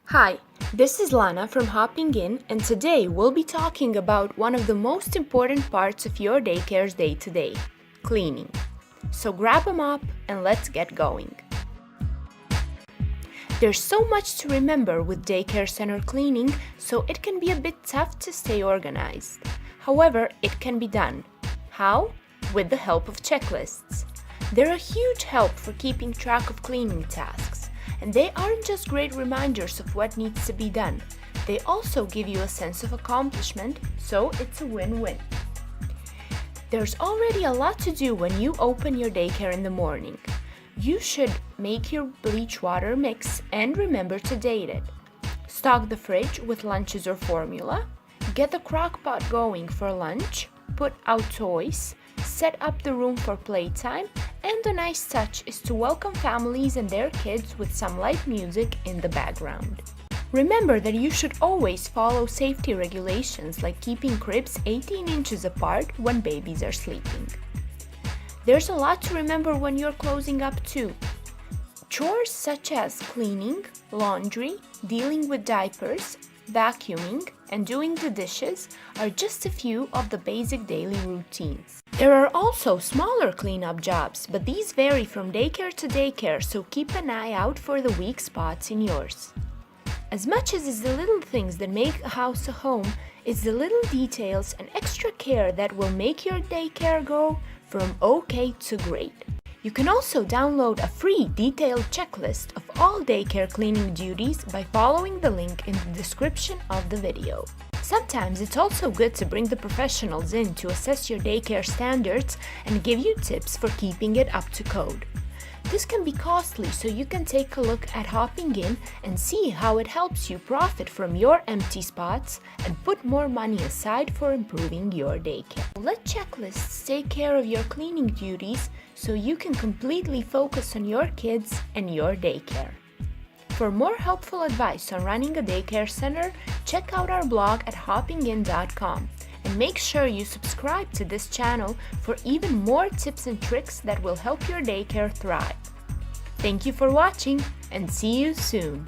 Hi, this is Lana from Hopping In, and today we'll be talking about one of the most important parts of your daycare's day-to-day, cleaning. So grab a mop and let's get going. There's so much to remember with daycare center cleaning, so it can be a bit tough to stay organized. However, it can be done. How? With the help of checklists. They're a huge help for keeping track of cleaning tasks. And they aren't just great reminders of what needs to be done, they also give you a sense of accomplishment, so it's a win-win. There's already a lot to do when you open your daycare in the morning. You should make your bleach water mix and remember to date it. Stock the fridge with lunches or formula. Get the crock pot going for lunch. Put out toys. Set up the room for playtime, and a nice touch is to welcome families and their kids with some light music in the background. Remember that you should always follow safety regulations like keeping cribs 18 inches apart when babies are sleeping. There's a lot to remember when you're closing up too. Chores such as cleaning, laundry, dealing with diapers, vacuuming, and doing the dishes are just a few of the basic daily routines. There are also smaller cleanup jobs, but these vary from daycare to daycare, so keep an eye out for the weak spots in yours. As much as it's the little things that make a house a home, it's the little details and extra care that will make your daycare go from okay to great. You can also download a free detailed checklist of all daycare cleaning duties by following the link in the description of the video. Sometimes it's also good to bring the professionals in to assess your daycare standards and give you tips for keeping it up to code. This can be costly, so you can take a look at Hopping In and see how it helps you profit from your empty spots and put more money aside for improving your daycare. Let checklists take care of your cleaning duties so you can completely focus on your kids and your daycare. For more helpful advice on running a daycare center, check out our blog at hoppingin.com and make sure you subscribe to this channel for even more tips and tricks that will help your daycare thrive. Thank you for watching and see you soon!